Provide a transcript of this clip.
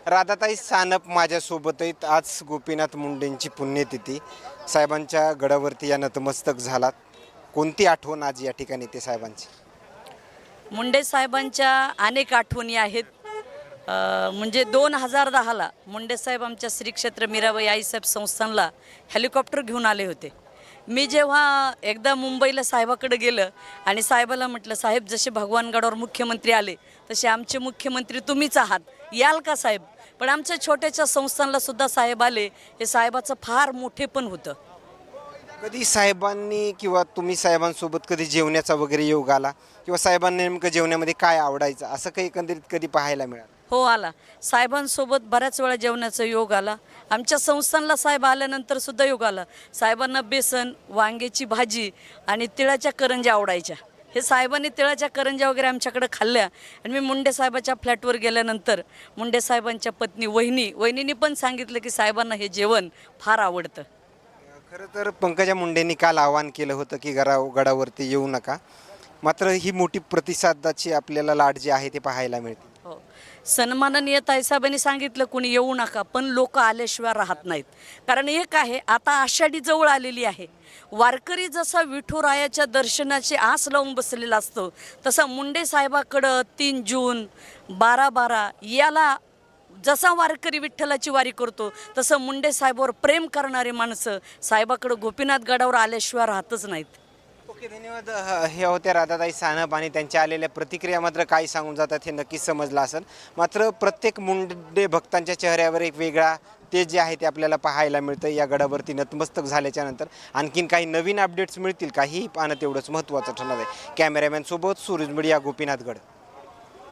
राधाताई सानप माझ्यासोबत आहेत. आज गोपीनाथ मुंडेंची पुण्यतिथी. साहेबांच्या गडावरती या नतमस्तक झालात. कोणती आठवण आज या ठिकाणी ते साहेबांची? मुंडे साहेबांच्या अनेक आठवणी आहेत. म्हणजे 2010ला मुंडे साहेब आमच्या श्री क्षेत्र मीराबाई आईसाहेब संस्थानला हेलिकॉप्टर घेऊन आले होते. मी जेव्हा एकदा मुंबईला साहेबाकडे गेलं आणि साहेबाला म्हटलं, साहेब जसे भगवानगडावर मुख्यमंत्री आले तसे आमचे मुख्यमंत्री तुम्हीच आहात, याल का साहेब? पण आमच्या छोट्याच्या संस्थानला सुद्धा साहेब आले. हे साहेबाचं फार मोठेपण होतं. कधी साहेबांनी किंवा तुम्ही साहेबांसोबत कधी जेवण्याचा वगैरे योग आला किंवा साहेबांना नेमकं जेवणामध्ये काय आवडायचं असं काही एकंदरीत कधी पाहायला मिळालं? हो आला. साहेबांसोबत बऱ्याच वेळा जेवण्याचा योग आला. आमच्या संस्थानला साहेब आल्यानंतर सुद्धा योग आला. साहेबांना बेसन, वांग्याची भाजी आणि तिळाच्या करंज्या आवडायच्या. हे साहेबांनी तिळाच्या करंज्या वगैरे आमच्याकडे खाल्ल्या. आणि मी मुंडे साहेबाच्या फ्लॅटवर गेल्यानंतर मुंडे साहेबांच्या पत्नी वहिनीने पण सांगितलं की साहेबांना हे जेवण फार आवडतं. खरं तर पंकजा मुंडेंनी काल आवाहन केलं होतं की गडावरती येऊ नका, मात्र ही मोठी प्रतिसादाची आपल्याला लाट जी आहे ते पाहायला मिळते. हो, सन्माननीय ताईसाहेबांनी सांगितलं कोणी येऊ नका, पण लोक आल्याशिवाय राहत नाहीत. कारण एक आहे, आता आषाढी जवळ आलेली आहे. वारकरी जसा विठुरायाच्या दर्शनाची आस लावून बसलेला असतो, तसा मुंडे साहेबाकडं 3 जून 12/12 याला जसा वारकरी विठ्ठलाची वारी करतो, तसं मुंडे साहेबावर प्रेम करणारे माणसं साहेबाकडं गोपीनाथ गडावर आल्याशिवाय राहतच नाहीत. ओके, धन्यवाद. हे होत्या राधाताई सानप आणि त्यांच्या आलेल्या प्रतिक्रिया मात्र काय सांगून जातात हे नक्कीच समजलं असेल. मात्र प्रत्येक मुंडे भक्तांच्या चेहऱ्यावर एक वेगळा तेज जे आहे ते आपल्याला पाहायला मिळतं. या गडावरती नतमस्तक झाल्याच्या नंतर आणखीन काही नवीन अपडेट्स मिळतील का, ही पाहणं तेवढंच महत्त्वाचं ठरणार आहे. कॅमेरामॅन सोबत सूरज मीडिया, गोपीनाथ गड.